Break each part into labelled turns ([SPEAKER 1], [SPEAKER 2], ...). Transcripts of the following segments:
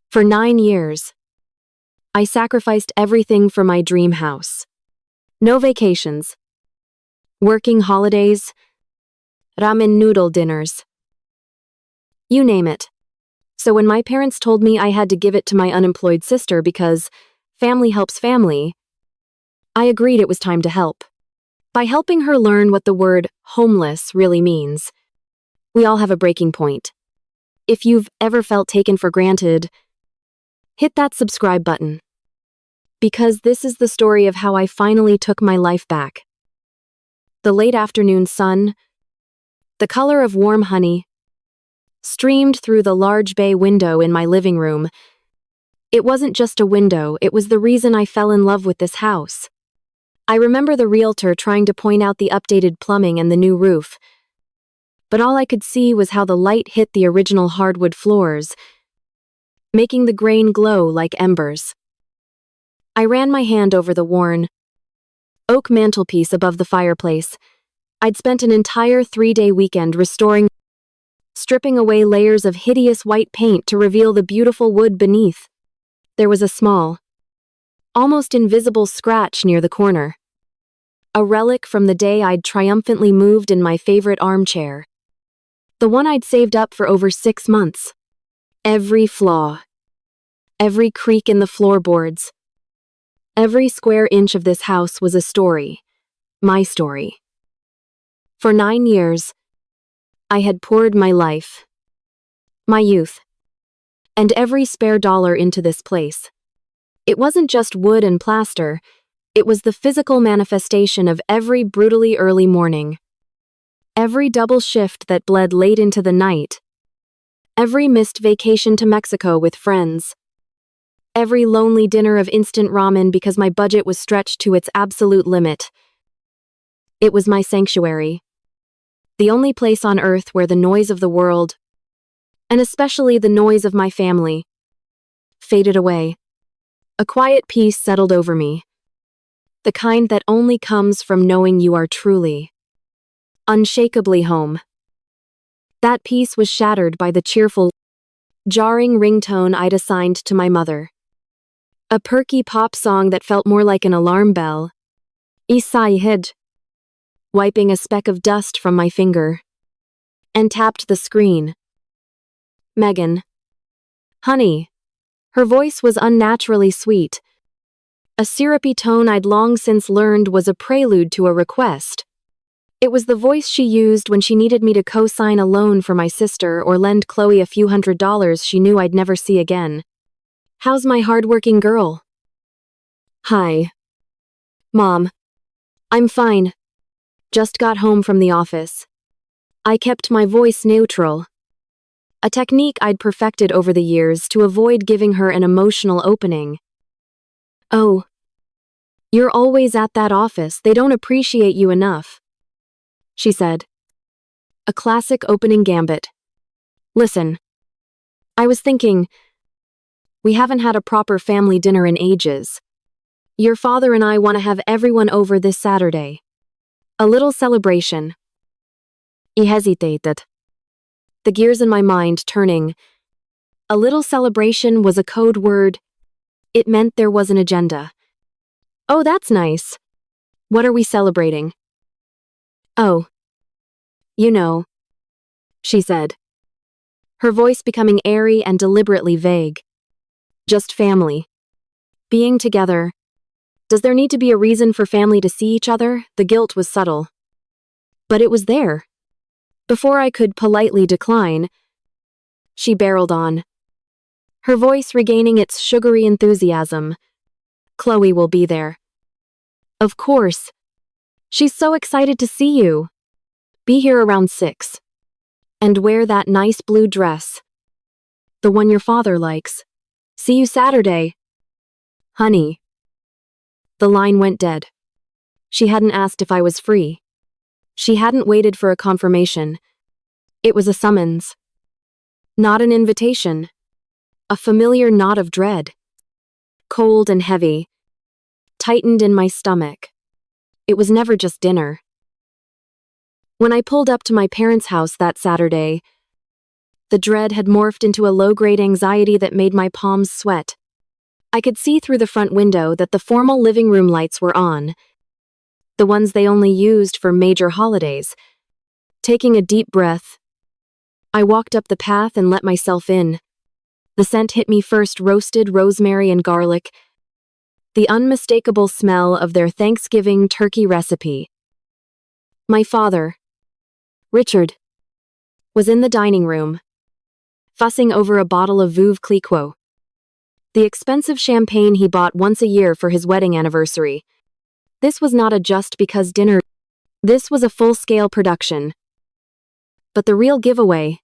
[SPEAKER 1] For 9 years, I sacrificed everything for my dream house. No vacations, working holidays, ramen noodle dinners. You name it. So when my parents told me I had to give it to my unemployed sister because family helps family, I agreed it was time to help. By helping her learn what the word homeless really means. We all have a breaking point. If you've ever felt taken for granted, hit that subscribe button. Because this is the story of how I finally took my life back. The late afternoon sun, the color of warm honey, streamed through the large bay window in my living room. It wasn't just a window, it was the reason I fell in love with this house. I remember the realtor trying to point out the updated plumbing and the new roof, but all I could see was how the light hit the original hardwood floors, making the grain glow like embers. I ran my hand over the worn oak mantelpiece above the fireplace. I'd spent an entire 3-day weekend stripping away layers of hideous white paint to reveal the beautiful wood beneath. There was a small, almost invisible scratch near the corner. A relic from the day I'd triumphantly moved in my favorite armchair. The one I'd saved up for over 6 months. Every flaw, every creak in the floorboards, every square inch of this house was a story. My story. For 9 years, I had poured my life, my youth, and every spare dollar into this place. It wasn't just wood and plaster, it was the physical manifestation of every brutally early morning, every double shift that bled late into the night, every missed vacation to Mexico with friends, every lonely dinner of instant ramen because my budget was stretched to its absolute limit. It was my sanctuary, the only place on earth where the noise of the world, and especially the noise of my family, faded away. A quiet peace settled over me, the kind that only comes from knowing you are truly, unshakably home. That peace was shattered by the cheerful, jarring ringtone I'd assigned to my mother. A perky pop song that felt more like an alarm bell. Isai hid, wiping a speck of dust from my finger, and tapped the screen. Megan. Honey. Her voice was unnaturally sweet. A syrupy tone I'd long since learned was a prelude to a request. It was the voice she used when she needed me to co-sign a loan for my sister or lend Chloe a few $100s she knew I'd never see again. How's my hardworking girl? Hi. Mom. I'm fine. Just got home from the office. I kept my voice neutral. A technique I'd perfected over the years to avoid giving her an emotional opening. Oh. You're always at that office, they don't appreciate you enough, she said. A classic opening gambit. Listen. I was thinking, we haven't had a proper family dinner in ages. Your father and I want to have everyone over this Saturday. A little celebration. He hesitated, the gears in my mind turning. A little celebration was a code word. It meant there was an agenda. Oh, that's nice. What are we celebrating? Oh. You know, she said, her voice becoming airy and deliberately vague. Just family. Being together. Does there need to be a reason for family to see each other? The guilt was subtle. But it was there. Before I could politely decline, she barreled on, her voice regaining its sugary enthusiasm. Chloe will be there. Of course. She's so excited to see you. Be here around 6. And wear that nice blue dress. The one your father likes. See you Saturday. Honey. The line went dead. She hadn't asked if I was free. She hadn't waited for a confirmation. It was a summons. Not an invitation. A familiar knot of dread. Cold and heavy. Tightened in my stomach. It was never just dinner. When I pulled up to my parents' house that Saturday, The dread had morphed into a low-grade anxiety that made my palms sweat. I could see through the front window that the formal living room lights were on, the ones they only used for major holidays. Taking a deep breath, I walked up the path and let myself in. The scent hit me first: roasted rosemary and garlic, the unmistakable smell of their Thanksgiving turkey recipe. My father, Richard, was in the dining room, fussing over a bottle of Veuve Clicquot, the expensive champagne he bought once a year for his wedding anniversary. This was not a just because dinner. This was a full-scale production. But the real giveaway,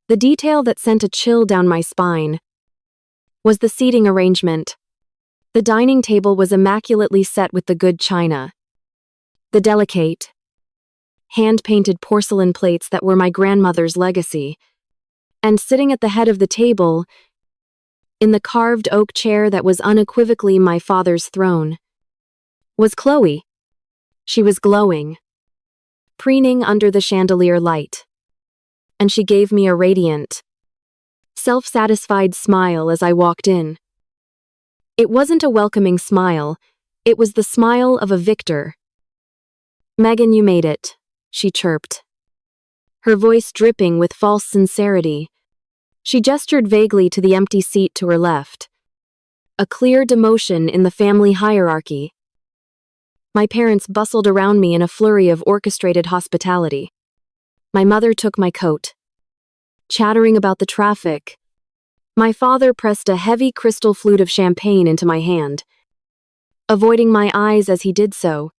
[SPEAKER 1] the detail that sent a chill down my spine, was the seating arrangement. The dining table was immaculately set with the good china, the delicate, hand-painted porcelain plates that were my grandmother's legacy, and sitting at the head of the table, in the carved oak chair that was unequivocally my father's throne, was Chloe. She was glowing, preening under the chandelier light, and she gave me a radiant, self-satisfied smile as I walked in. It wasn't a welcoming smile, it was the smile of a victor. "Megan, you made it," she chirped, her voice dripping with false sincerity. She gestured vaguely to the empty seat to her left, a clear demotion in the family hierarchy. My parents bustled around me in a flurry of orchestrated hospitality. My mother took my coat, chattering about the traffic. My father pressed a heavy crystal flute of champagne into my hand, avoiding my eyes as he did so.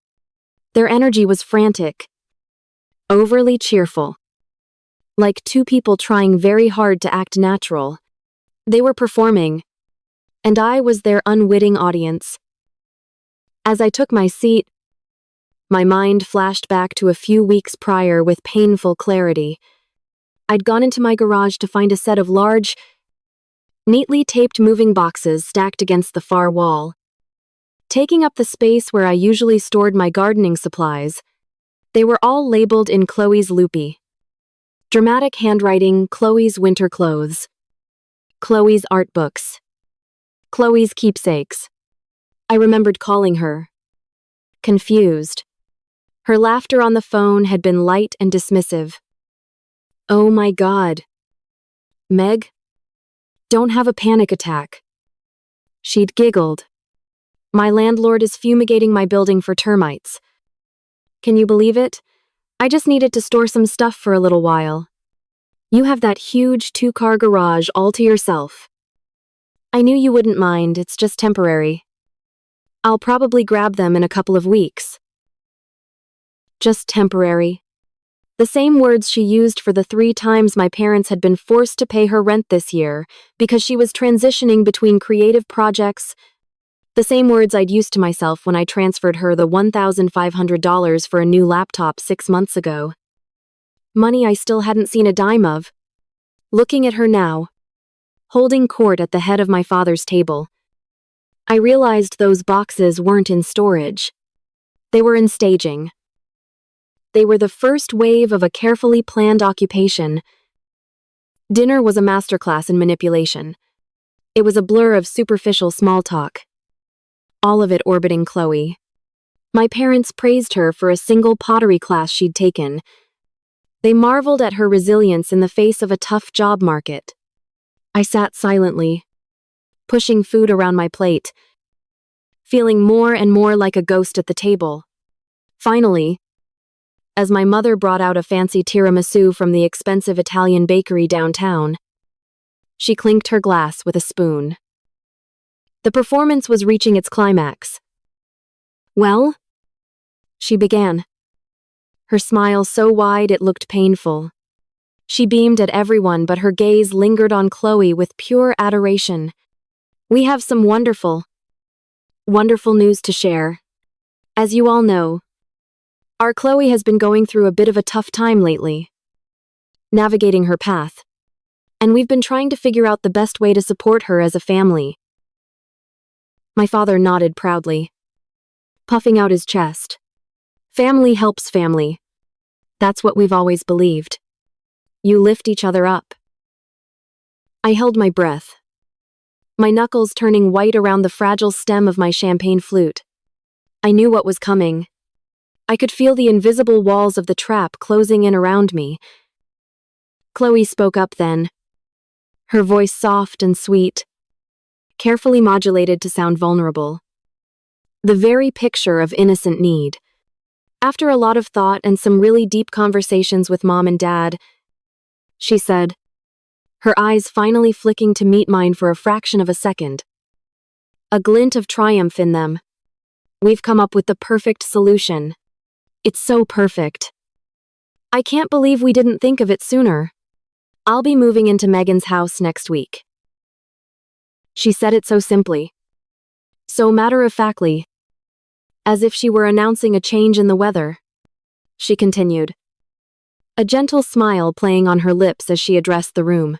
[SPEAKER 1] Their energy was frantic, overly cheerful, like two people trying very hard to act natural. They were performing, and I was their unwitting audience. As I took my seat, my mind flashed back to a few weeks prior with painful clarity. I'd gone into my garage to find a set of large, neatly taped moving boxes stacked against the far wall, taking up the space where I usually stored my gardening supplies. They were all labeled in Chloe's loopy, dramatic handwriting: Chloe's winter clothes, Chloe's art books, Chloe's keepsakes. I remembered calling her, confused. Her laughter on the phone had been light and dismissive. "Oh my God. Meg? Don't have a panic attack." She'd giggled. "My landlord is fumigating my building for termites. Can you believe it? I just needed to store some stuff for a little while. You have that huge 2-car garage all to yourself. I knew you wouldn't mind, it's just temporary. I'll probably grab them in a couple of weeks." Just temporary. The same words she used for the 3 times my parents had been forced to pay her rent this year because she was transitioning between creative projects. The same words I'd used to myself when I transferred her the $1,500 for a new laptop 6 months ago. Money I still hadn't seen a dime of. Looking at her now, holding court at the head of my father's table, I realized those boxes weren't in storage. They were in staging. They were the first wave of a carefully planned occupation. Dinner was a masterclass in manipulation. It was a blur of superficial small talk, all of it orbiting Chloe. My parents praised her for a single pottery class she'd taken. They marveled at her resilience in the face of a tough job market. I sat silently, pushing food around my plate, feeling more and more like a ghost at the table. Finally, as my mother brought out a fancy tiramisu from the expensive Italian bakery downtown, she clinked her glass with a spoon. The performance was reaching its climax. "Well?" she began, her smile so wide it looked painful. She beamed at everyone, but her gaze lingered on Chloe with pure adoration. "We have some wonderful news to share. As you all know, our Chloe has been going through a bit of a tough time lately, navigating her path, and we've been trying to figure out the best way to support her as a family." My father nodded proudly, puffing out his chest. "Family helps family. That's what we've always believed. You lift each other up." I held my breath, my knuckles turning white around the fragile stem of my champagne flute. I knew what was coming. I could feel the invisible walls of the trap closing in around me. Chloe spoke up then, her voice soft and sweet, carefully modulated to sound vulnerable. The very picture of innocent need. After a lot of thought and some really deep conversations with Mom and Dad, she said, her eyes finally flicking to meet mine for a fraction of a second. A glint of triumph in them. We've come up with the perfect solution. It's so perfect. I can't believe we didn't think of it sooner. I'll be moving into Megan's house next week. She said it so simply, so matter-of-factly, as if she were announcing a change in the weather. She continued, a gentle smile playing on her lips as she addressed the room.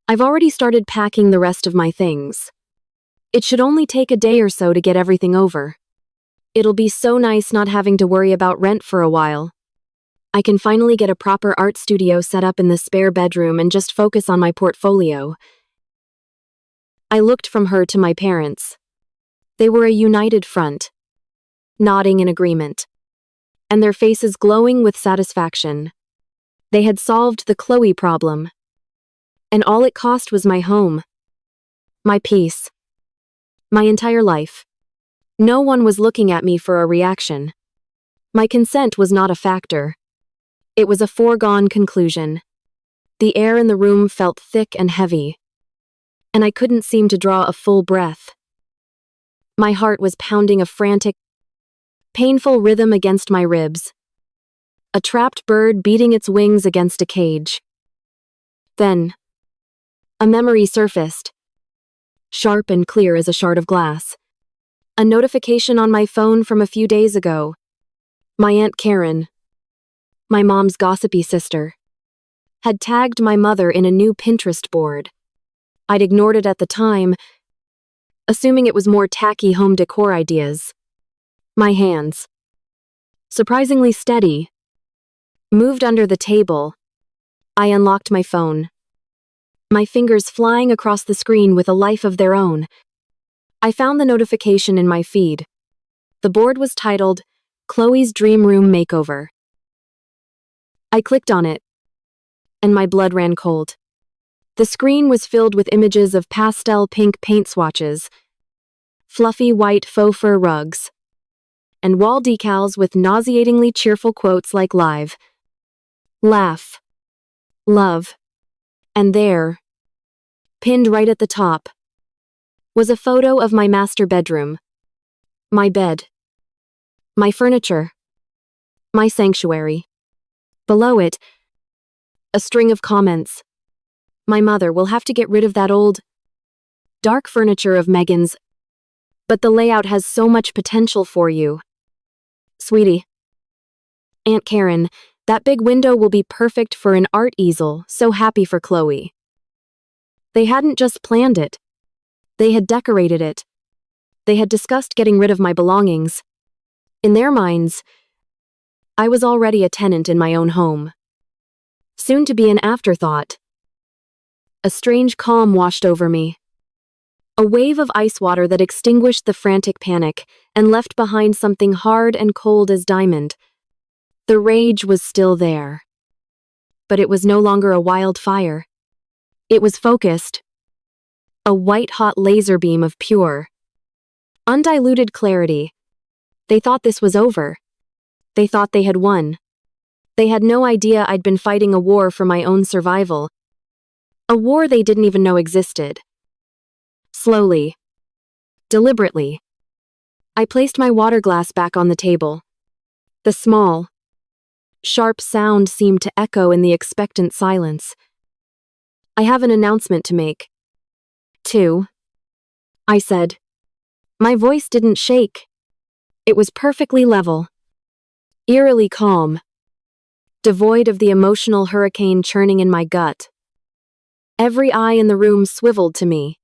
[SPEAKER 1] I've already started packing the rest of my things. It should only take a day or so to get everything over. It'll be so nice not having to worry about rent for a while. I can finally get a proper art studio set up in the spare bedroom and just focus on my portfolio. I looked from her to my parents. They were a united front, nodding in agreement, and their faces glowing with satisfaction. They had solved the Chloe problem, and all it cost was my home, my peace, my entire life. No one was looking at me for a reaction. My consent was not a factor. It was a foregone conclusion. The air in the room felt thick and heavy, and I couldn't seem to draw a full breath. My heart was pounding a frantic, painful rhythm against my ribs. A trapped bird beating its wings against a cage. Then, a memory surfaced, sharp and clear as a shard of glass. A notification on my phone from a few days ago. My Aunt Karen, my mom's gossipy sister, had tagged my mother in a new Pinterest board. I'd ignored it at the time, assuming it was more tacky home decor ideas. My hands, surprisingly steady, moved under the table. I unlocked my phone, my fingers flying across the screen with a life of their own. I found the notification in my feed. The board was titled, Chloe's Dream Room Makeover. I clicked on it, and my blood ran cold. The screen was filled with images of pastel pink paint swatches, fluffy white faux fur rugs, and wall decals with nauseatingly cheerful quotes like live, laugh, love. And there, pinned right at the top, was a photo of my master bedroom, my bed, my furniture, my sanctuary. Below it, a string of comments. My mother will have to get rid of that old, dark furniture of Megan's, but the layout has so much potential for you. Sweetie. Aunt Karen, that big window will be perfect for an art easel, so happy for Chloe. They hadn't just planned it. They had decorated it. They had discussed getting rid of my belongings. In their minds, I was already a tenant in my own home. Soon to be an afterthought. A strange calm washed over me. A wave of ice water that extinguished the frantic panic and left behind something hard and cold as diamond. The rage was still there. But it was no longer a wildfire. It was focused. A white-hot laser beam of pure, undiluted clarity. They thought this was over. They thought they had won. They had no idea I'd been fighting a war for my own survival. A war they didn't even know existed. Slowly, deliberately, I placed my water glass back on the table. The small, sharp sound seemed to echo in the expectant silence. I have an announcement to make. Too, I said. My voice didn't shake. It was perfectly level, eerily calm, devoid of the emotional hurricane churning in my gut. Every eye in the room swiveled to me,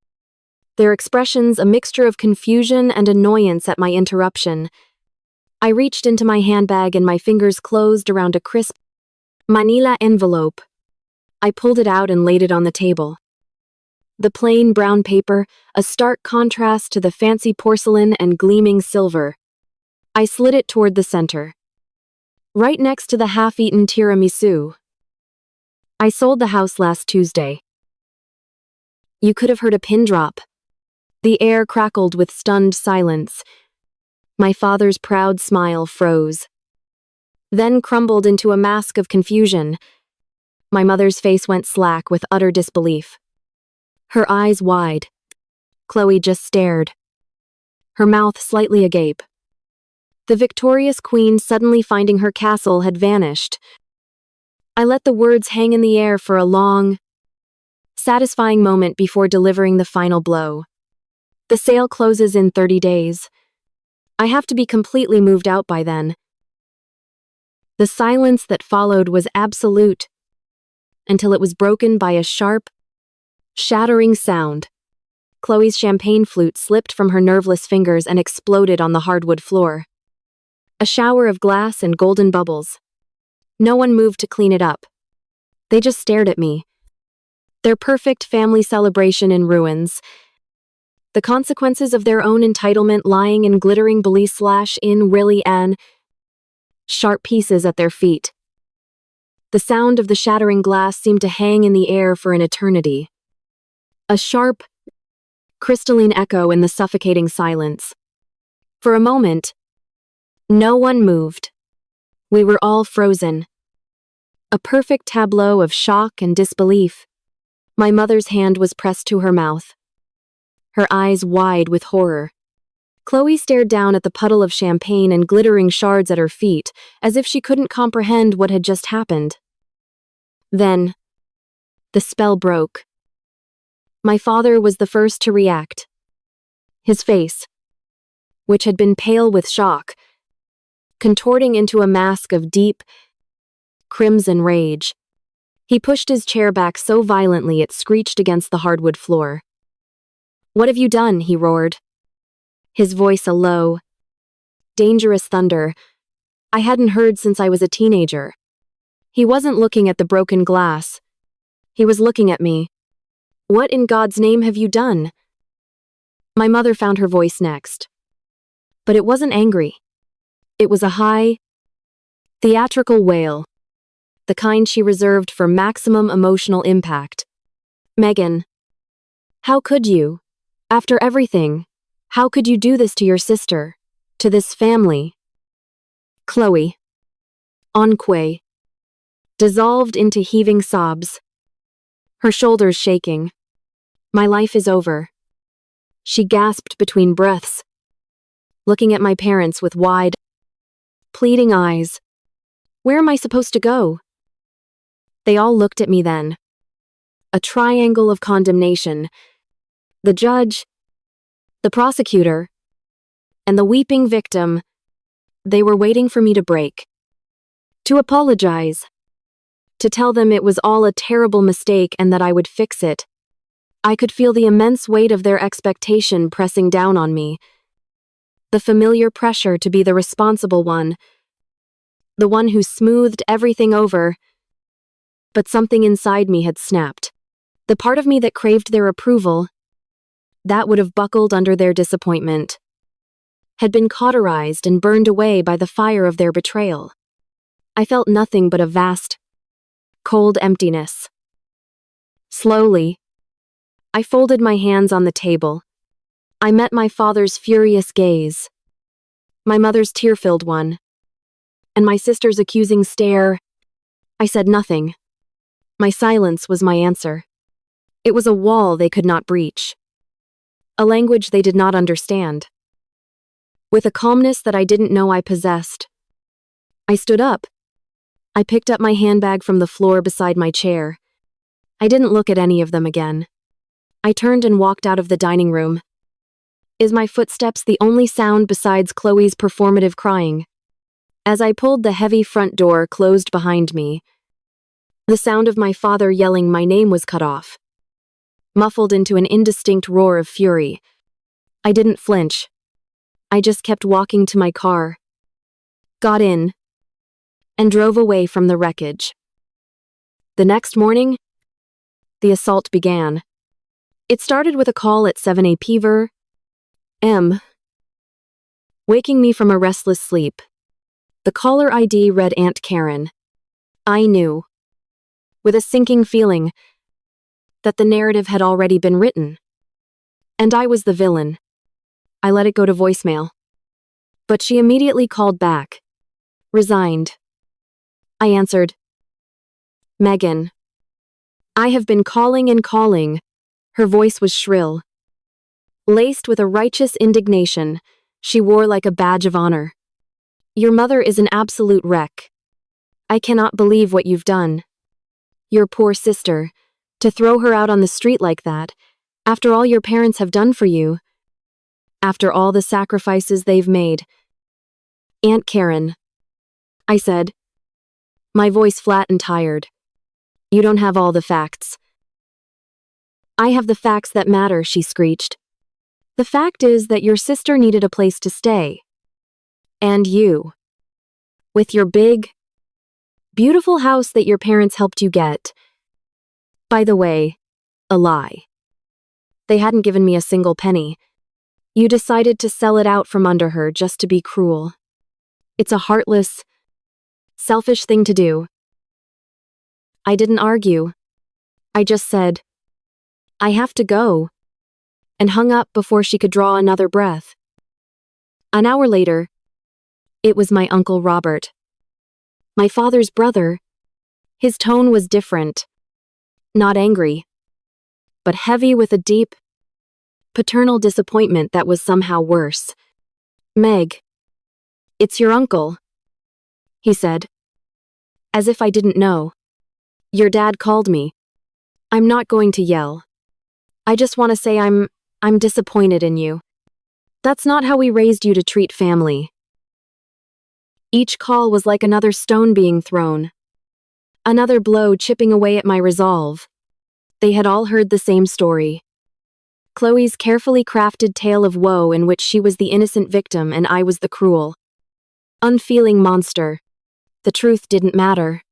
[SPEAKER 1] their expressions a mixture of confusion and annoyance at my interruption. I reached into my handbag and my fingers closed around a crisp, manila envelope. I pulled it out and laid it on the table. The plain brown paper, a stark contrast to the fancy porcelain and gleaming silver. I slid it toward the center, right next to the half-eaten tiramisu. I sold the house last Tuesday. You could have heard a pin drop. The air crackled with stunned silence. My father's proud smile froze, then crumbled into a mask of confusion. My mother's face went slack with utter disbelief. Her eyes wide. Chloe just stared, her mouth slightly agape. The victorious queen suddenly finding her castle had vanished. I let the words hang in the air for a long, satisfying moment before delivering the final blow. The sale closes in 30 days. I have to be completely moved out by then. The silence that followed was absolute, until it was broken by a sharp, shattering sound. Chloe's champagne flute slipped from her nerveless fingers and exploded on the hardwood floor. A shower of glass and golden bubbles. No one moved to clean it up. They just stared at me. Their perfect family celebration in ruins. The consequences of their own entitlement lying in glittering in really and sharp pieces at their feet. The sound of the shattering glass seemed to hang in the air for an eternity. A sharp, crystalline echo in the suffocating silence. For a moment, no one moved. We were all frozen. A perfect tableau of shock and disbelief. My mother's hand was pressed to her mouth, her eyes wide with horror. Chloe stared down at the puddle of champagne and glittering shards at her feet, as if she couldn't comprehend what had just happened. Then, the spell broke. My father was the first to react. His face, which had been pale with shock, contorting into a mask of deep, crimson rage. He pushed his chair back so violently it screeched against the hardwood floor. "What have you done?" he roared, his voice a low, dangerous thunder I hadn't heard since I was a teenager. He wasn't looking at the broken glass. He was looking at me. "What in God's name have you done?" My mother found her voice next. But it wasn't angry. It was a high, theatrical wail, the kind she reserved for maximum emotional impact. "Megan, how could you? After everything, how could you do this to your sister? To this family?" Chloe, enque, dissolved into heaving sobs, her shoulders shaking. "My life is over," she gasped between breaths, looking at my parents with wide, pleading eyes. "Where am I supposed to go?" They all looked at me then. A triangle of condemnation. The judge, the prosecutor, and the weeping victim. They were waiting for me to break. To apologize. To tell them it was all a terrible mistake and that I would fix it. I could feel the immense weight of their expectation pressing down on me. The familiar pressure to be the responsible one. The one who smoothed everything over. But something inside me had snapped. The part of me that craved their approval, that would have buckled under their disappointment, had been cauterized and burned away by the fire of their betrayal. I felt nothing but a vast, cold emptiness. Slowly, I folded my hands on the table. I met my father's furious gaze, my mother's tear-filled one, and my sister's accusing stare. I said nothing. My silence was my answer. It was a wall they could not breach, a language they did not understand. With a calmness that I didn't know I possessed, I stood up. I picked up my handbag from the floor beside my chair. I didn't look at any of them again. I turned and walked out of the dining room. Is my footsteps the only sound besides Chloe's performative crying? As I pulled the heavy front door closed behind me, the sound of my father yelling my name was cut off, muffled into an indistinct roar of fury. I didn't flinch. I just kept walking to my car, got in, and drove away from the wreckage. The next morning, the assault began. It started with a call at 7 p.m, waking me from a restless sleep. The caller ID read Aunt Karen. I knew, with a sinking feeling, that the narrative had already been written. And I was the villain. I let it go to voicemail. But she immediately called back. Resigned. I answered. Megan. I have been calling and calling. Her voice was shrill. Laced with a righteous indignation, she wore like a badge of honor. Your mother is an absolute wreck. I cannot believe what you've done. Your poor sister. To throw her out on the street like that, after all your parents have done for you. After all the sacrifices they've made. Aunt Karen. I said. My voice flat and tired. You don't have all the facts. I have the facts that matter, she screeched. The fact is that your sister needed a place to stay. And you. With your big, beautiful house that your parents helped you get. By the way, a lie. They hadn't given me a single penny. You decided to sell it out from under her just to be cruel. It's a heartless, selfish thing to do. I didn't argue. I just said, I have to go, and hung up before she could draw another breath. An hour later, it was my Uncle Robert. My father's brother. His tone was different. Not angry, but heavy with a deep, paternal disappointment that was somehow worse. Meg. It's your uncle, he said. As if I didn't know. Your dad called me. I'm not going to yell. I just want to say I'm disappointed in you. That's not how we raised you to treat family. Each call was like another stone being thrown. Another blow chipping away at my resolve. They had all heard the same story. Chloe's carefully crafted tale of woe in which she was the innocent victim and I was the cruel, unfeeling monster. The truth didn't matter.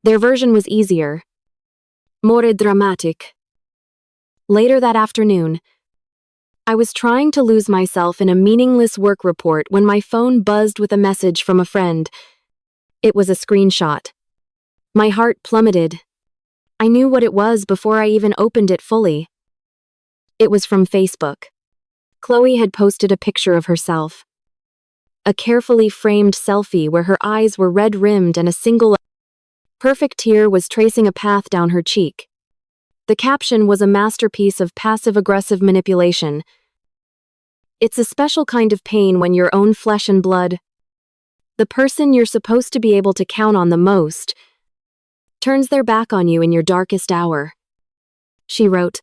[SPEAKER 1] Their version was easier. More dramatic. Later that afternoon, I was trying to lose myself in a meaningless work report when my phone buzzed with a message from a friend. It was a screenshot. My heart plummeted. I knew what it was before I even opened it fully. It was from Facebook. Chloe had posted a picture of herself. A carefully framed selfie where her eyes were red-rimmed and a single perfect tear was tracing a path down her cheek. The caption was a masterpiece of passive-aggressive manipulation. It's a special kind of pain when your own flesh and blood, the person you're supposed to be able to count on the most, turns their back on you in your darkest hour. She wrote,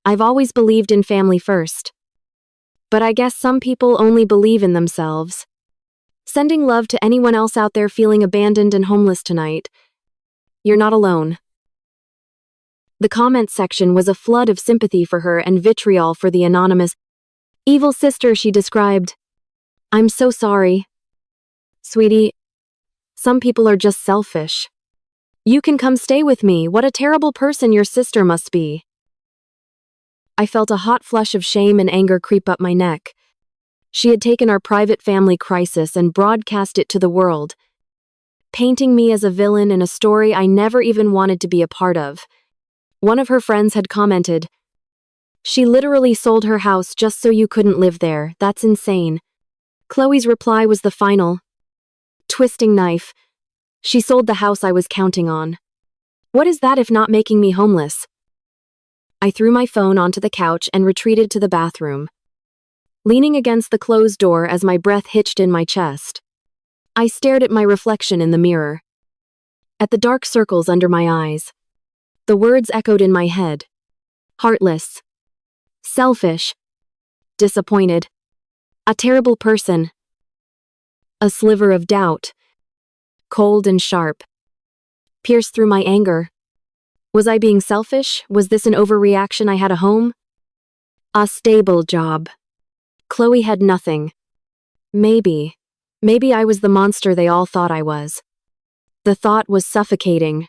[SPEAKER 1] I've always believed in family first. But I guess some people only believe in themselves. Sending love to anyone else out there feeling abandoned and homeless tonight. You're not alone. The comment section was a flood of sympathy for her and vitriol for the anonymous evil sister she described. I'm so sorry. Sweetie, some people are just selfish. You can come stay with me. What a terrible person your sister must be. I felt a hot flush of shame and anger creep up my neck. She had taken our private family crisis and broadcast it to the world, painting me as a villain in a story I never even wanted to be a part of. One of her friends had commented, She literally sold her house just so you couldn't live there. That's insane. Chloe's reply was the final twisting knife. She sold the house I was counting on. What is that if not making me homeless? I threw my phone onto the couch and retreated to the bathroom, leaning against the closed door as my breath hitched in my chest. I stared at my reflection in the mirror, at the dark circles under my eyes. The words echoed in my head. Heartless. Selfish. Disappointed. A terrible person. A sliver of doubt, cold and sharp, pierced through my anger. Was I being selfish? Was this an overreaction? I had a home, a stable job. Chloe had nothing. Maybe I was the monster they all thought I was. The thought was suffocating.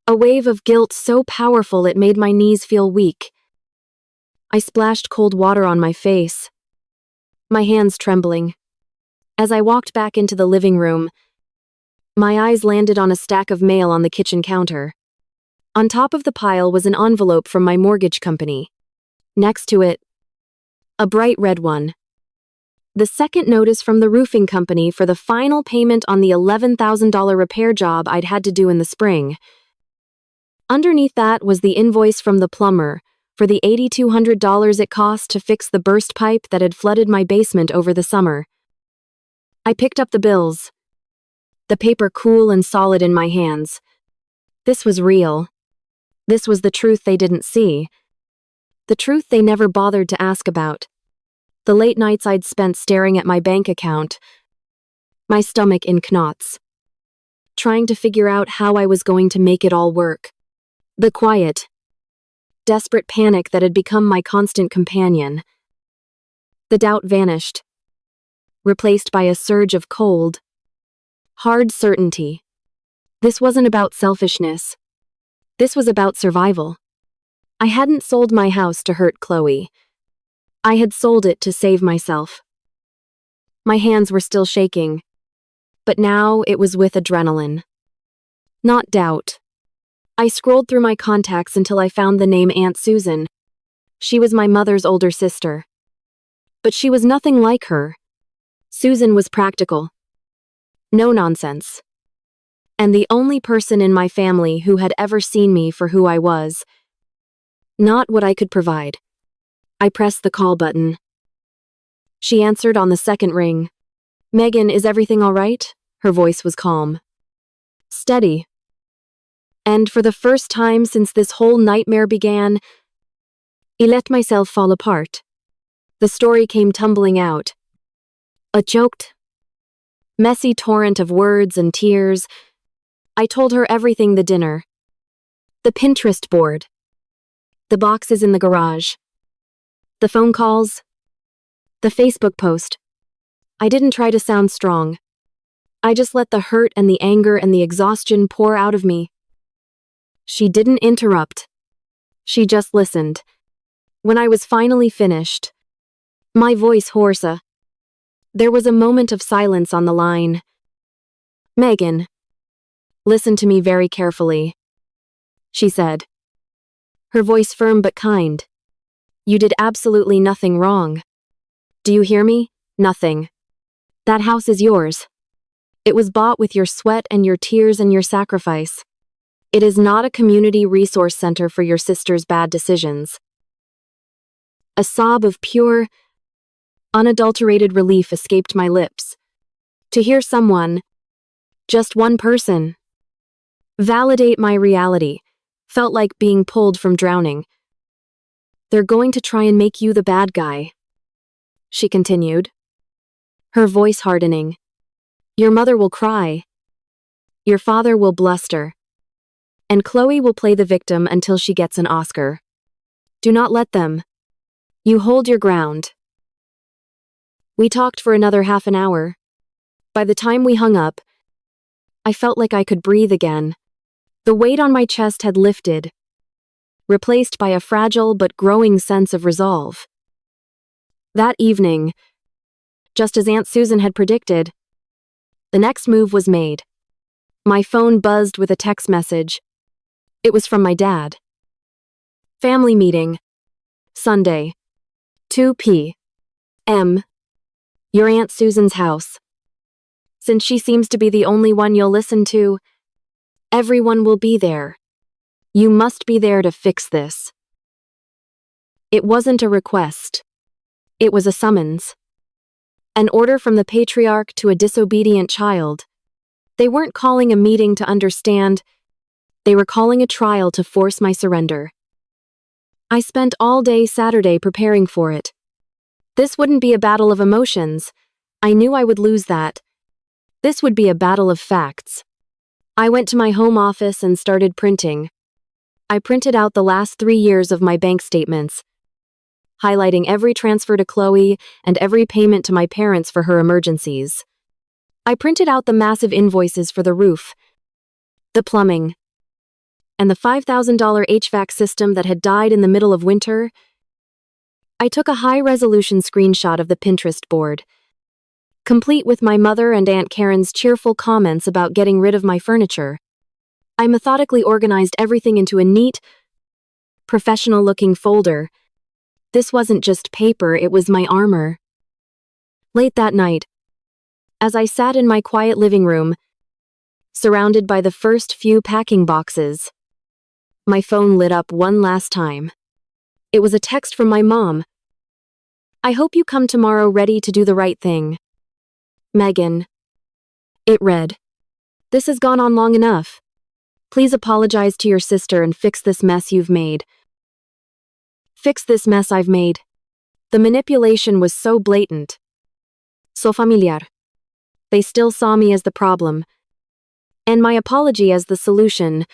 [SPEAKER 1] A wave of guilt so powerful it made my knees feel weak. I splashed cold water on my face, my hands trembling. As I walked back into the living room, my eyes landed on a stack of mail on the kitchen counter. On top of the pile was an envelope from my mortgage company. Next to it, a bright red one. The second notice from the roofing company for the final payment on the $11,000 repair job I'd had to do in the spring. Underneath that was the invoice from the plumber for the $8,200 it cost to fix the burst pipe that had flooded my basement over the summer. I picked up the bills, the paper cool and solid in my hands. This was real. This was the truth they didn't see. The truth they never bothered to ask about. The late nights I'd spent staring at my bank account, my stomach in knots, trying to figure out how I was going to make it all work. The quiet, desperate panic that had become my constant companion. The doubt vanished, replaced by a surge of cold, hard certainty. This wasn't about selfishness. This was about survival. I hadn't sold my house to hurt Chloe. I had sold it to save myself. My hands were still shaking, but now it was with adrenaline, not doubt. I scrolled through my contacts until I found the name Aunt Susan. She was my mother's older sister. But she was nothing like her. Susan was practical. No nonsense. And the only person in my family who had ever seen me for who I was. Not what I could provide. I pressed the call button. She answered on the second ring. "Megan, is everything all right?" Her voice was calm. Steady. And for the first time since this whole nightmare began, I let myself fall apart. The story came tumbling out. A choked, messy torrent of words and tears. I told her everything: the dinner, the Pinterest board, the boxes in the garage, the phone calls, the Facebook post. I didn't try to sound strong. I just let the hurt and the anger and the exhaustion pour out of me. She didn't interrupt. She just listened. When I was finally finished, my voice hoarse, there was a moment of silence on the line. "Megan, listen to me very carefully," she said. Her voice firm but kind. "You did absolutely nothing wrong. Do you hear me? Nothing. That house is yours. It was bought with your sweat and your tears and your sacrifice. It is not a community resource center for your sister's bad decisions." A sob of pure, unadulterated relief escaped my lips. To hear someone, just one person, validate my reality felt like being pulled from drowning. "They're going to try and make you the bad guy," she continued, her voice hardening. "Your mother will cry. Your father will bluster. And Chloe will play the victim until she gets an Oscar. Do not let them. You hold your ground." We talked for another half an hour. By the time we hung up, I felt like I could breathe again. The weight on my chest had lifted, replaced by a fragile but growing sense of resolve. That evening, just as Aunt Susan had predicted, the next move was made. My phone buzzed with a text message. It was from my dad. "Family meeting. Sunday. 2 p.m. Your Aunt Susan's house. Since she seems to be the only one you'll listen to, everyone will be there. You must be there to fix this." It wasn't a request. It was a summons. An order from the patriarch to a disobedient child. They weren't calling a meeting to understand. They were calling a trial to force my surrender. I spent all day Saturday preparing for it. This wouldn't be a battle of emotions. I knew I would lose that. This would be a battle of facts. I went to my home office and started printing. I printed out the last 3 years of my bank statements, highlighting every transfer to Chloe and every payment to my parents for her emergencies. I printed out the massive invoices for the roof, the plumbing, and the $5,000 HVAC system that had died in the middle of winter. I took a high-resolution screenshot of the Pinterest board, complete with my mother and Aunt Karen's cheerful comments about getting rid of my furniture. I methodically organized everything into a neat, professional-looking folder. This wasn't just paper, it was my armor. Late that night, as I sat in my quiet living room, surrounded by the first few packing boxes, my phone lit up one last time. It was a text from my mom. "I hope you come tomorrow ready to do the right thing. Megan." It read, "This has gone on long enough. Please apologize to your sister and fix this mess you've made." Fix this mess I've made. The manipulation was so blatant. So familiar. They still saw me as the problem, and my apology as the solution.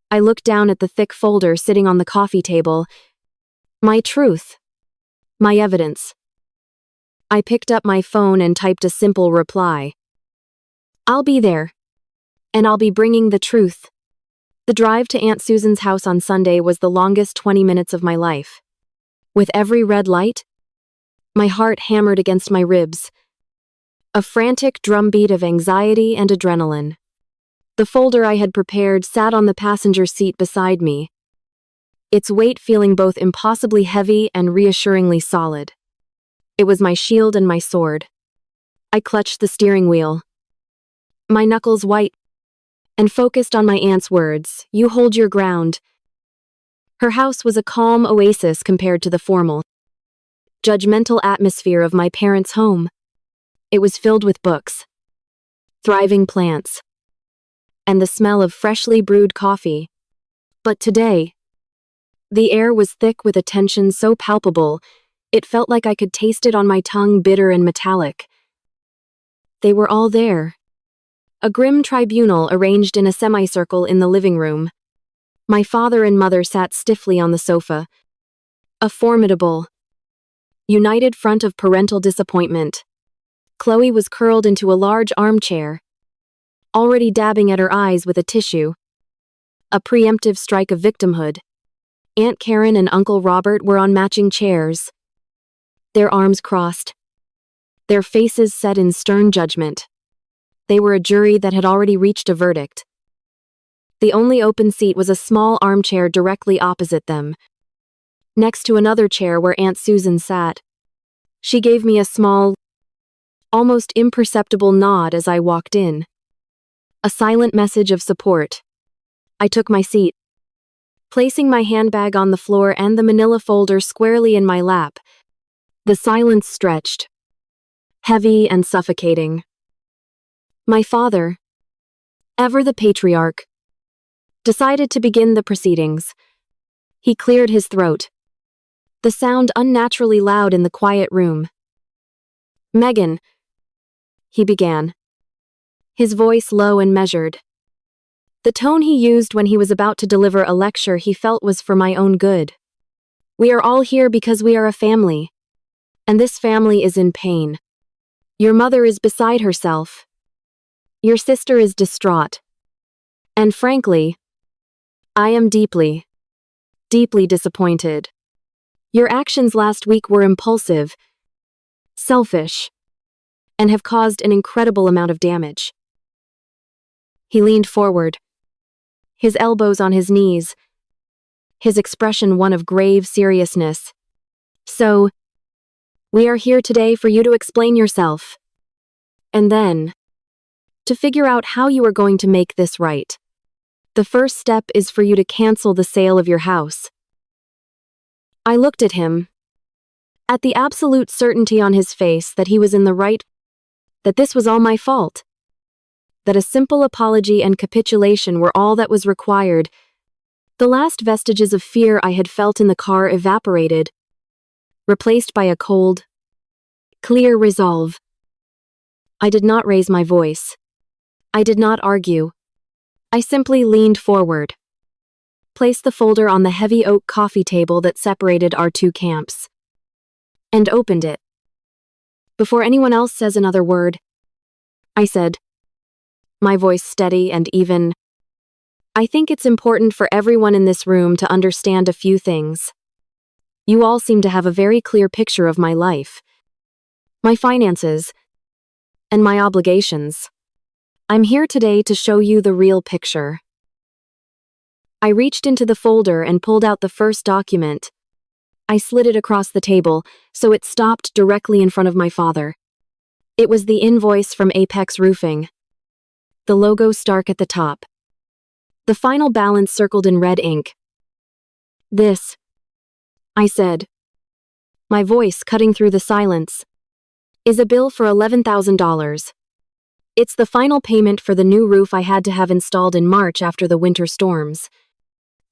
[SPEAKER 1] I looked down at the thick folder sitting on the coffee table. My truth. My evidence. I picked up my phone and typed a simple reply. "I'll be there. And I'll be bringing the truth." The drive to Aunt Susan's house on Sunday was the longest 20 minutes of my life. With every red light, my heart hammered against my ribs. A frantic drumbeat of anxiety and adrenaline. The folder I had prepared sat on the passenger seat beside me, its weight feeling both impossibly heavy and reassuringly solid. It was my shield and my sword. I clutched the steering wheel, my knuckles white, and focused on my aunt's words, "You hold your ground." Her house was a calm oasis compared to the formal, judgmental atmosphere of my parents' home. It was filled with books, thriving plants, and the smell of freshly brewed coffee. But today, the air was thick with a tension so palpable, it felt like I could taste it on my tongue, bitter and metallic. They were all there. A grim tribunal arranged in a semicircle in the living room. My father and mother sat stiffly on the sofa. A formidable, united front of parental disappointment. Chloe was curled into a large armchair, already dabbing at her eyes with a tissue. A preemptive strike of victimhood. Aunt Karen and Uncle Robert were on matching chairs, their arms crossed, their faces set in stern judgment. They were a jury that had already reached a verdict. The only open seat was a small armchair directly opposite them, next to another chair where Aunt Susan sat. She gave me a small, almost imperceptible nod as I walked in. A silent message of support. I took my seat, placing my handbag on the floor and the manila folder squarely in my lap. The silence stretched, heavy and suffocating. My father, ever the patriarch, decided to begin the proceedings. He cleared his throat, the sound unnaturally loud in the quiet room. "Megan," he began, his voice low and measured. The tone he used when he was about to deliver a lecture he felt was for my own good. "We are all here because we are a family, and this family is in pain. Your mother is beside herself. Your sister is distraught. And frankly, I am deeply, deeply disappointed. Your actions last week were impulsive, selfish, and have caused an incredible amount of damage." He leaned forward, his elbows on his knees, his expression one of grave seriousness. "So, we are here today for you to explain yourself. And then, to figure out how you are going to make this right. The first step is for you to cancel the sale of your house." I looked at him, at the absolute certainty on his face that he was in the right, that this was all my fault, that a simple apology and capitulation were all that was required. The last vestiges of fear I had felt in the car evaporated, replaced by a cold, clear resolve. I did not raise my voice. I did not argue. I simply leaned forward, placed the folder on the heavy oak coffee table that separated our two camps, and opened it. "Before anyone else says another word," I said, my voice steady and even, "I think it's important for everyone in this room to understand a few things. You all seem to have a very clear picture of my life, my finances, and my obligations. I'm here today to show you the real picture. I reached into the folder and pulled out the first document. I slid it across the table, so it stopped directly in front of my father. It was the invoice from Apex Roofing. The logo stark at the top. The final balance circled in red ink. This, I said, my voice cutting through the silence, is a bill for $11,000. It's the final payment for the new roof I had to have installed in March after the winter storms.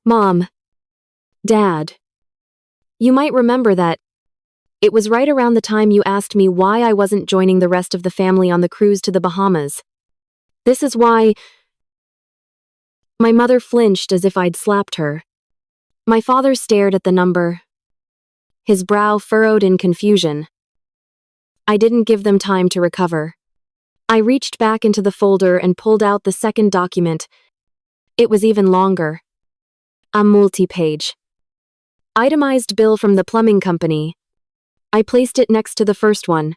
[SPEAKER 1] Mom, Dad, you might remember that it was right around the time you asked me why I wasn't joining the rest of the family on the cruise to the Bahamas. This is why. My mother flinched as if I'd slapped her. My father stared at the number, his brow furrowed in confusion. I didn't give them time to recover. I reached back into the folder and pulled out the second document. It was even longer. A multi-page, itemized bill from the plumbing company. I placed it next to the first one.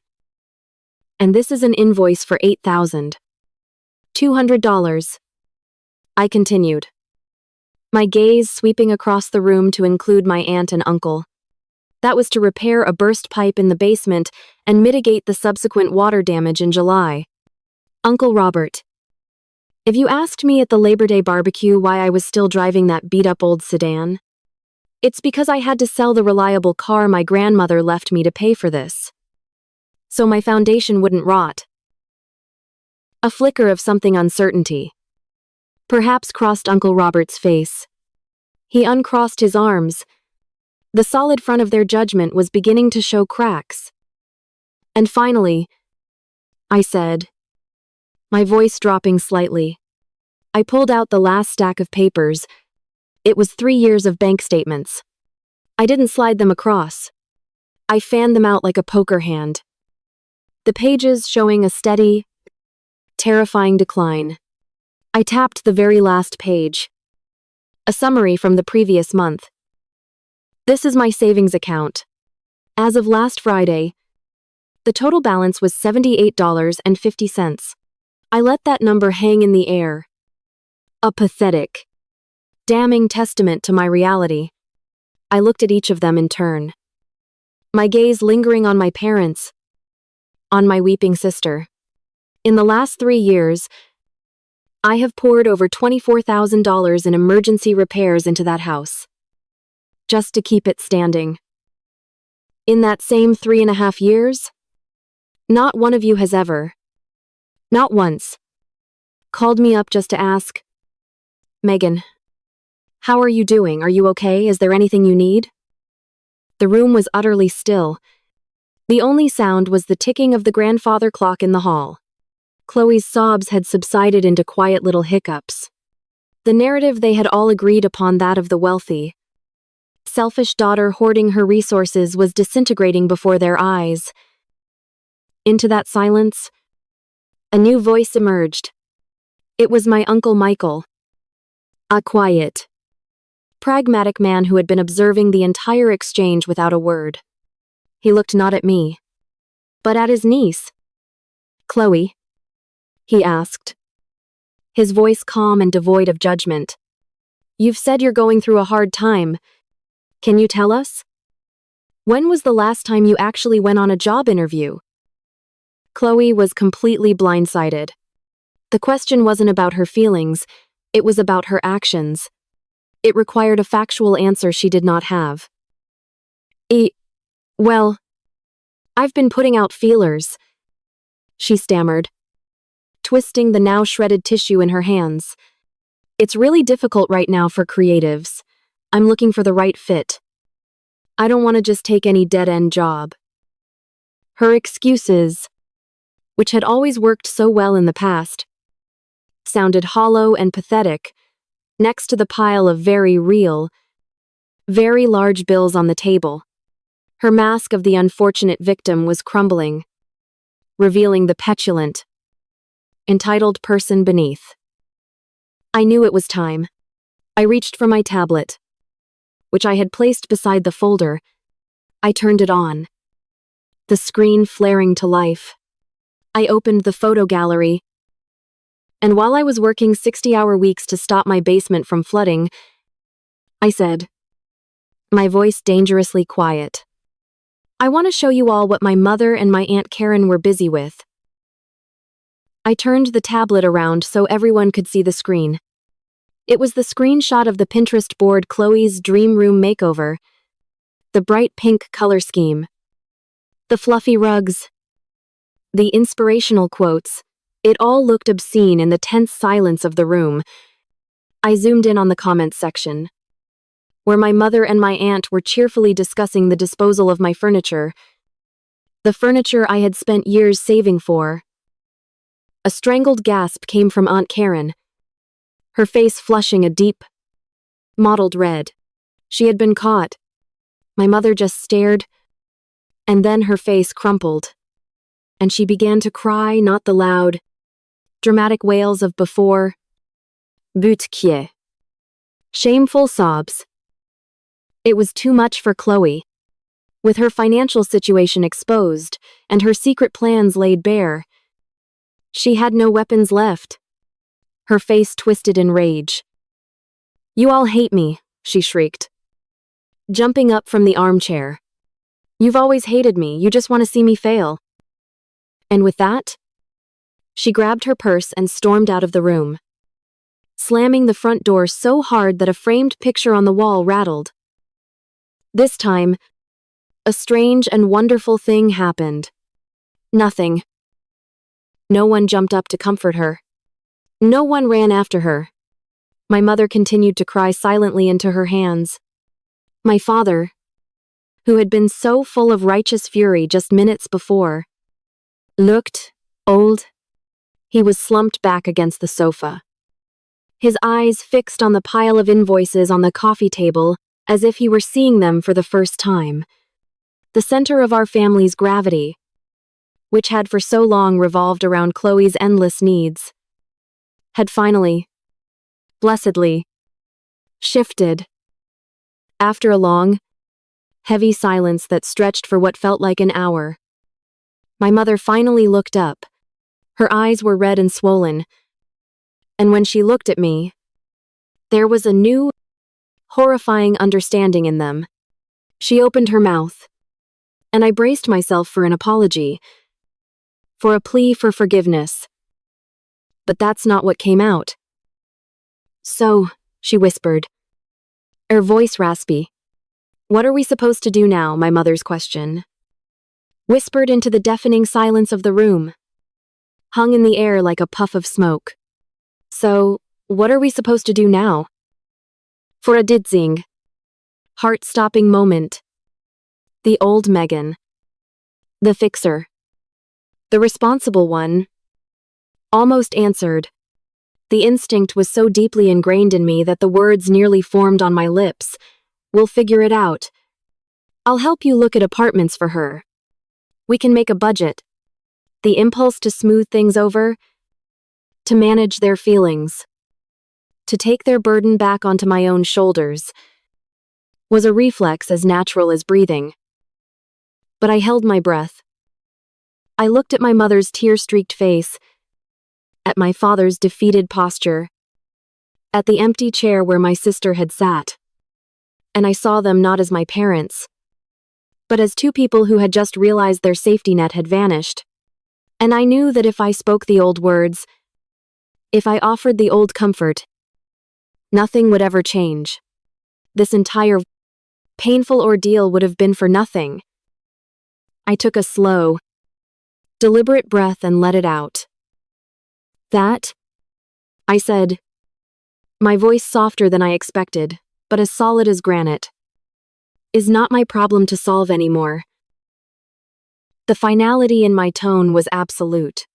[SPEAKER 1] And this is an invoice for $8,200. I continued, my gaze sweeping across the room to include my aunt and uncle. That was to repair a burst pipe in the basement and mitigate the subsequent water damage in July. Uncle Robert, if you asked me at the Labor Day barbecue why I was still driving that beat-up old sedan, it's because I had to sell the reliable car my grandmother left me to pay for this, so my foundation wouldn't rot. A flicker of something uncertainty perhaps crossed Uncle Robert's face. He uncrossed his arms. The solid front of their judgment was beginning to show cracks. And finally, I said, my voice dropping slightly. I pulled out the last stack of papers. It was 3 years of bank statements. I didn't slide them across. I fanned them out like a poker hand. The pages showing a steady, terrifying decline. I tapped the very last page. A summary from the previous month. This is my savings account. As of last Friday, the total balance was $78.50. I let that number hang in the air. A pathetic, damning testament to my reality. I looked at each of them in turn. My gaze lingering on my parents, on my weeping sister. In the last 3 years, I have poured over $24,000 in emergency repairs into that house, just to keep it standing. In that same 3.5 years, not one of you has ever, not once, called me up just to ask, Megan, how are you doing? Are you okay? Is there anything you need? The room was utterly still. The only sound was the ticking of the grandfather clock in the hall. Chloe's sobs had subsided into quiet little hiccups. The narrative they had all agreed upon, that of the wealthy, selfish daughter hoarding her resources, was disintegrating before their eyes. Into that silence, a new voice emerged. It was my Uncle Michael. A quiet, pragmatic man who had been observing the entire exchange without a word. He looked not at me, but at his niece. Chloe, he asked, his voice calm and devoid of judgment. You've said you're going through a hard time. Can you tell us? When was the last time you actually went on a job interview? Chloe was completely blindsided. The question wasn't about her feelings, it was about her actions. It required a factual answer she did not have. Well, I've been putting out feelers, she stammered, twisting the now shredded tissue in her hands. It's really difficult right now for creatives. I'm looking for the right fit. I don't want to just take any dead-end job. Her excuses, which had always worked so well in the past, sounded hollow and pathetic next to the pile of very real, very large bills on the table. Her mask of the unfortunate victim was crumbling, revealing the petulant, entitled person beneath. I knew it was time. I reached for my tablet, which I had placed beside the folder, I turned it on, the screen flaring to life. I opened the photo gallery, and while I was working 60-hour weeks to stop my basement from flooding, I said, my voice dangerously quiet, I want to show you all what my mother and my Aunt Karen were busy with. I turned the tablet around so everyone could see the screen. It was the screenshot of the Pinterest board Chloe's dream room makeover, the bright pink color scheme, the fluffy rugs, the inspirational quotes. It all looked obscene in the tense silence of the room. I zoomed in on the comments section, where my mother and my aunt were cheerfully discussing the disposal of my furniture, the furniture I had spent years saving for. A strangled gasp came from Aunt Karen, her face flushing a deep, mottled red. She had been caught. My mother just stared, and then her face crumpled, and she began to cry, not the loud, dramatic wails of before, but shameful sobs. It was too much for Chloe. With her financial situation exposed and her secret plans laid bare, she had no weapons left. Her face twisted in rage. You all hate me, she shrieked, jumping up from the armchair. You've always hated me, you just want to see me fail. And with that, she grabbed her purse and stormed out of the room, slamming the front door so hard that a framed picture on the wall rattled. This time, a strange and wonderful thing happened. Nothing. No one jumped up to comfort her. No one ran after her. My mother continued to cry silently into her hands. My father, who had been so full of righteous fury just minutes before, looked old. He was slumped back against the sofa, his eyes fixed on the pile of invoices on the coffee table as if he were seeing them for the first time. The center of our family's gravity, which had for so long revolved around Chloe's endless needs, had finally, blessedly, shifted. After a long, heavy silence that stretched for what felt like an hour, my mother finally looked up. Her eyes were red and swollen, and when she looked at me, there was a new, horrifying understanding in them. She opened her mouth, and I braced myself for an apology, for a plea for forgiveness. But that's not what came out. So, she whispered, her voice raspy. What are we supposed to do now? My mother's question whispered into the deafening silence of the room, hung in the air like a puff of smoke. So, what are we supposed to do now? For a dizzying, heart-stopping moment, the old Megan, the fixer, the responsible one, almost answered. The instinct was so deeply ingrained in me that the words nearly formed on my lips. We'll figure it out. I'll help you look at apartments for her. We can make a budget. The impulse to smooth things over, to manage their feelings, to take their burden back onto my own shoulders, was a reflex as natural as breathing. But I held my breath. I looked at my mother's tear-streaked face, at my father's defeated posture, at the empty chair where my sister had sat, and I saw them not as my parents, but as two people who had just realized their safety net had vanished. And I knew that if I spoke the old words, if I offered the old comfort, nothing would ever change. This entire painful ordeal would have been for nothing. I took a slow, deliberate breath and let it out. That, I said, my voice softer than I expected, but as solid as granite, is not my problem to solve anymore. The finality in my tone was absolute.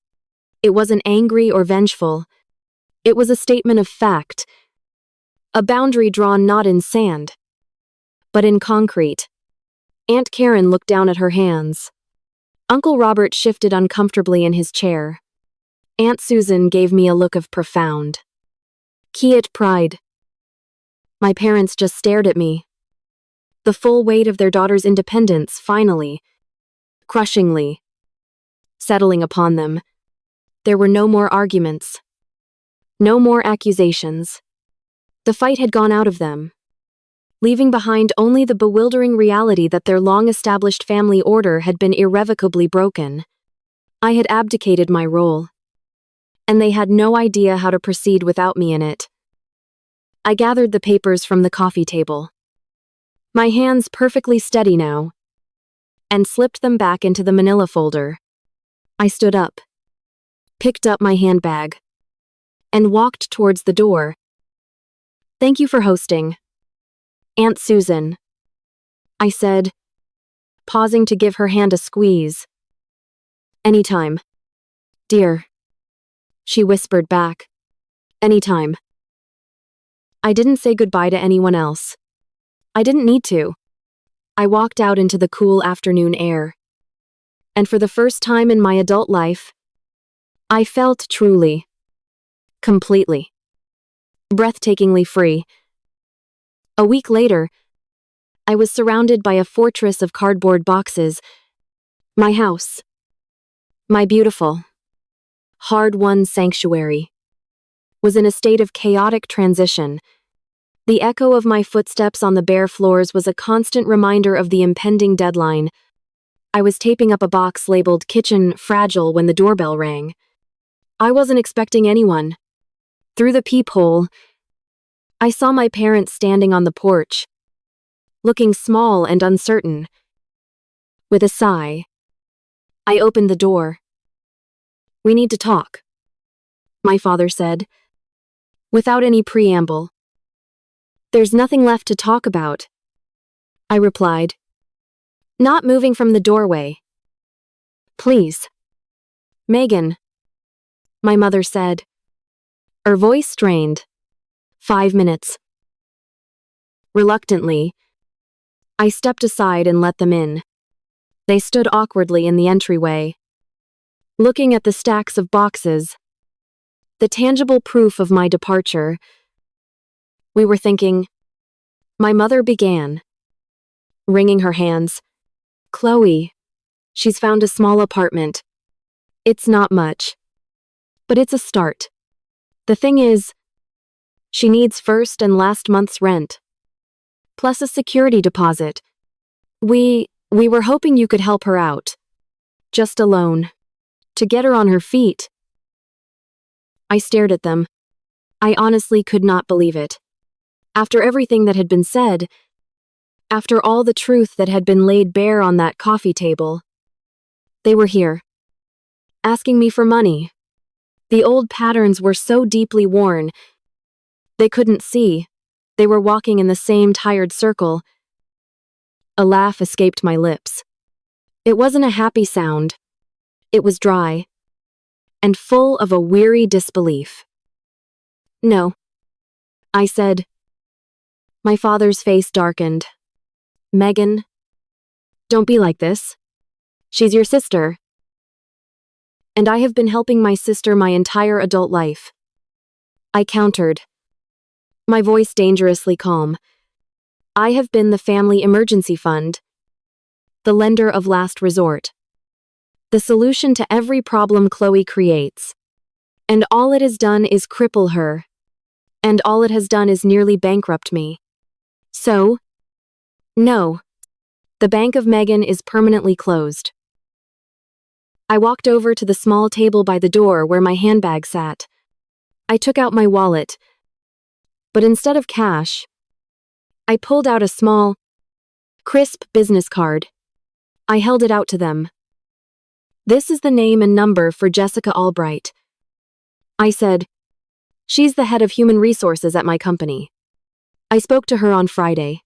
[SPEAKER 1] It wasn't angry or vengeful. It was a statement of fact, a boundary drawn not in sand, but in concrete. Aunt Karen looked down at her hands. Uncle Robert shifted uncomfortably in his chair. Aunt Susan gave me a look of profound, quiet pride. My parents just stared at me. the full weight of their daughter's independence finally, crushingly, settling upon them. There were no more arguments. No more accusations. The fight had gone out of them, leaving behind only the bewildering reality that their long-established family order had been irrevocably broken. I had abdicated my role, and they had no idea how to proceed without me in it. I gathered the papers from the coffee table, my hands perfectly steady now, and slipped them back into the manila folder. I stood up, picked up my handbag, and walked towards the door. "Thank you for hosting, Aunt Susan," I said, pausing to give her hand a squeeze. "Anytime, dear," she whispered back. "Anytime." I didn't say goodbye to anyone else. I didn't need to. I walked out into the cool afternoon air. And for the first time in my adult life, I felt truly, completely, breathtakingly free. A week later, I was surrounded by a fortress of cardboard boxes. My house. My beautiful, hard-won sanctuary was in a state of chaotic transition. The echo of my footsteps on the bare floors was a constant reminder of the impending deadline. I was taping up a box labeled "Kitchen Fragile" when the doorbell rang. I wasn't expecting anyone. Through the peephole, I saw my parents standing on the porch, looking small and uncertain. With a sigh, I opened the door. "We need to talk," my father said, without any preamble. "There's nothing left to talk about," I replied, not moving from the doorway. "Please, Megan," my mother said, her voice strained. 5 minutes. Reluctantly, I stepped aside and let them in. They stood awkwardly in the entryway, looking at the stacks of boxes, the tangible proof of my departure. "We were thinking," my mother began, wringing her hands. "Chloe, she's found a small apartment. It's not much, but it's a start. The thing is, she needs first and last month's rent, plus a security deposit. We were hoping you could help her out. Just a loan. To get her on her feet." I stared at them. I honestly could not believe it. After everything that had been said, after all the truth that had been laid bare on that coffee table, they were here, asking me for money. The old patterns were so deeply worn, they couldn't see. They were walking in the same tired circle. A laugh escaped my lips. It wasn't a happy sound. It was dry, and full of a weary disbelief. "No," I said. My father's face darkened. "Megan, don't be like this. She's your sister. And I have been helping my sister my entire adult life," I countered, my voice dangerously calm. "I have been the family emergency fund, the lender of last resort, the solution to every problem Chloe creates. And all it has done is cripple her. And all it has done is nearly bankrupt me. So, no, the bank of Megan is permanently closed." I walked over to the small table by the door where my handbag sat. I took out my wallet, but instead of cash, I pulled out a small, crisp business card. I held it out to them. "This is the name and number for Jessica Albright," I said. "She's the head of human resources at my company. I spoke to her on Friday.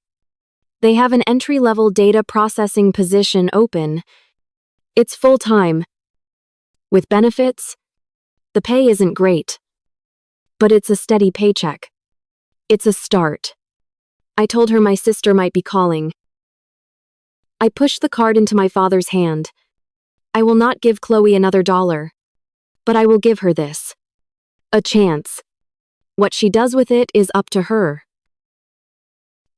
[SPEAKER 1] They have an entry-level data processing position open. It's full-time. With benefits, the pay isn't great. But it's a steady paycheck. It's a start." I told her my sister might be calling. I pushed the card into my father's hand. "I will not give Chloe another dollar. But I will give her this. A chance. What she does with it is up to her."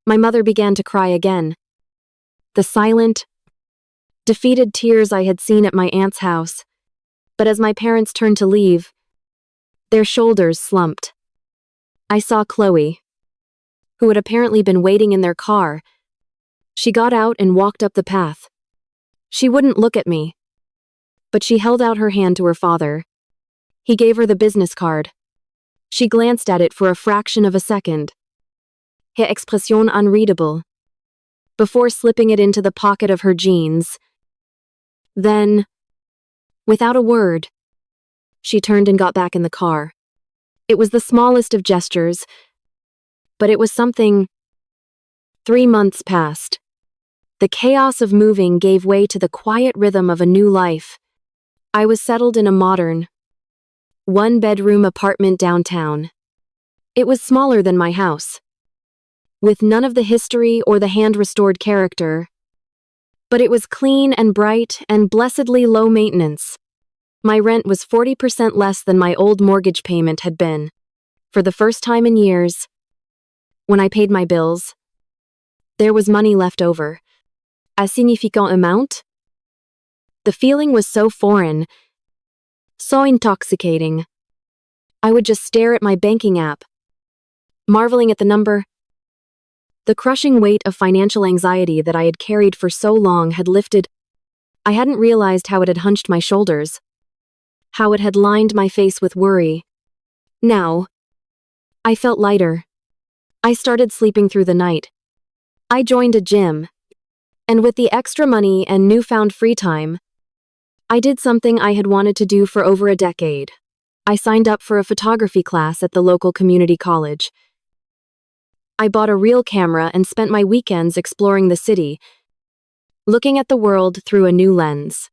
[SPEAKER 1] My mother began to cry again. the silent, defeated tears I had seen at my aunt's house. But as my parents turned to leave, their shoulders slumped. I saw Chloe, who had apparently been waiting in their car. She got out and walked up the path. She wouldn't look at me, but she held out her hand to her father. He gave her the business card. She glanced at it for a fraction of a second. Her expression unreadable, before slipping it into the pocket of her jeans. Then, without a word, she turned and got back in the car. It was the smallest of gestures, but it was something. 3 months passed. The chaos of moving gave way to the quiet rhythm of a new life. I was settled in a modern, one-bedroom apartment downtown. It was smaller than my house, with none of the history or the hand-restored character. But it was clean and bright and blessedly low maintenance. My rent was 40% less than my old mortgage payment had been. For the first time in years, when I paid my bills, there was money left over. A significant amount? The feeling was so foreign, so intoxicating. I would just stare at my banking app, marveling at the number. The crushing weight of financial anxiety that I had carried for so long had lifted. I hadn't realized how it had hunched my shoulders, how it had lined my face with worry. Now, I felt lighter. I started sleeping through the night. I joined a gym, and with the extra money and newfound free time, I did something I had wanted to do for over a decade. I signed up for a photography class at the local community college. I bought a real camera and spent my weekends exploring the city, looking at the world through a new lens,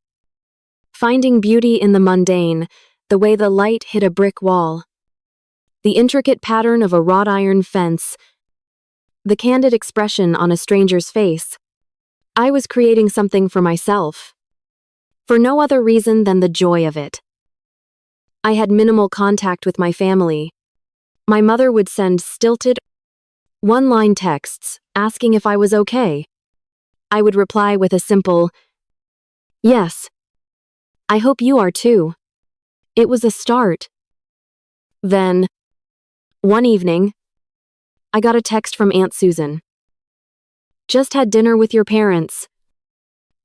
[SPEAKER 1] finding beauty in the mundane, the way the light hit a brick wall, the intricate pattern of a wrought iron fence, the candid expression on a stranger's face. I was creating something for myself, for no other reason than the joy of it. I had minimal contact with my family. My mother would send stilted, one-line texts asking if I was okay. I would reply with a simple, "Yes. I hope you are too." It was a start. Then, one evening, I got a text from Aunt Susan. "Just had dinner with your parents."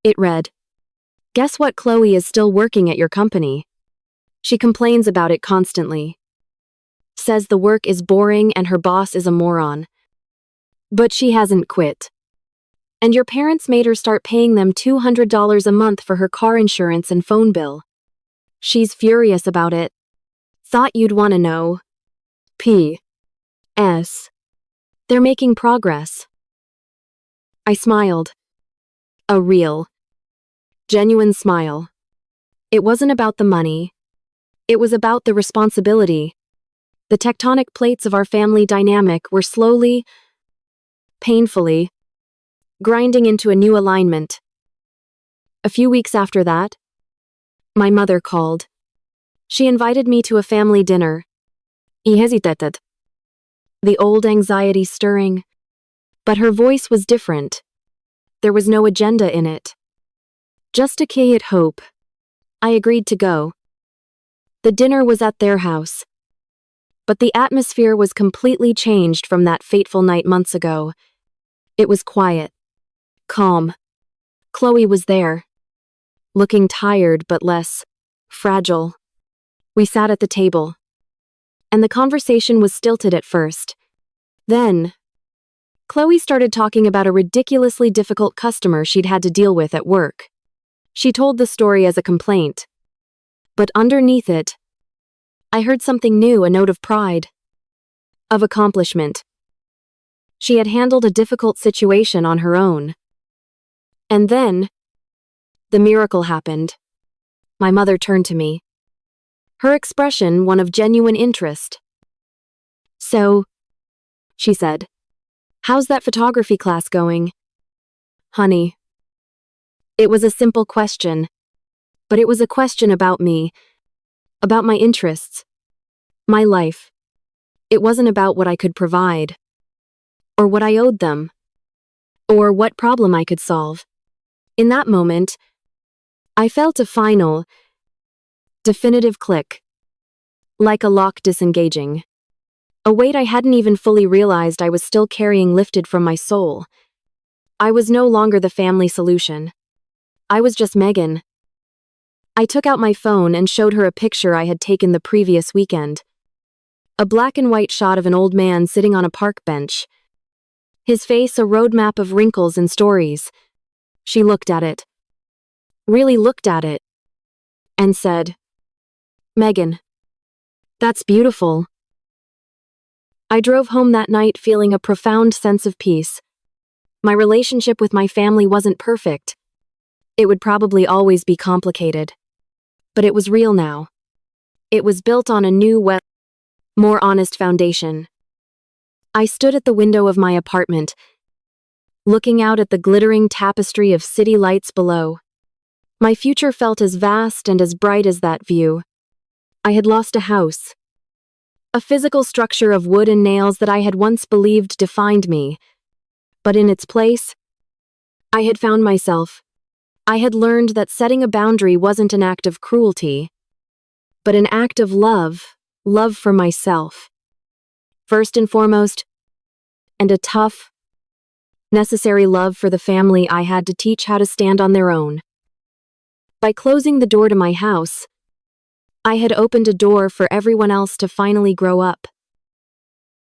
[SPEAKER 1] It read, "Guess what? Chloe is still working at your company. She complains about it constantly. Says the work is boring and her boss is a moron. But she hasn't quit. And your parents made her start paying them $200 a month for her car insurance and phone bill. She's furious about it. Thought you'd want to know. P.S. They're making progress." I smiled. A real, genuine smile. It wasn't about the money. It was about the responsibility. The tectonic plates of our family dynamic were slowly, painfully, grinding into a new alignment. A few weeks after that, my mother called. She invited me to a family dinner. I hesitated, the old anxiety stirring, but her voice was different. There was no agenda in it. Just a quiet hope. I agreed to go. The dinner was at their house, but the atmosphere was completely changed from that fateful night months ago. It was quiet, calm. Chloe was there, looking tired but less fragile. We sat at the table, and the conversation was stilted at first. Then, Chloe started talking about a ridiculously difficult customer she'd had to deal with at work. She told the story as a complaint, but underneath it, I heard something new, a note of pride, of accomplishment. She had handled a difficult situation on her own. And then, the miracle happened. My mother turned to me, her expression one of genuine interest. "So," she said, "how's that photography class going?" "Honey." It was a simple question, but it was a question about me, about my interests, my life. It wasn't about what I could provide, or what I owed them. or what problem I could solve. In that moment, I felt a final, definitive click, like a lock disengaging. A weight I hadn't even fully realized I was still carrying lifted from my soul. I was no longer the family solution. I was just Megan. I took out my phone and showed her a picture I had taken the previous weekend. A black and white shot of an old man sitting on a park bench. His face a roadmap of wrinkles and stories. She looked at it. Really looked at it. And said, "Megan, that's beautiful." I drove home that night feeling a profound sense of peace. My relationship with my family wasn't perfect. It would probably always be complicated. But it was real now. It was built on a new, more honest foundation. I stood at the window of my apartment, looking out at the glittering tapestry of city lights below. My future felt as vast and as bright as that view. I had lost a house, a physical structure of wood and nails that I had once believed defined me. But in its place, I had found myself. I had learned that setting a boundary wasn't an act of cruelty, but an act of love for myself. First and foremost, and a tough, necessary love for the family I had to teach how to stand on their own. By closing the door to my house, I had opened a door for everyone else to finally grow up.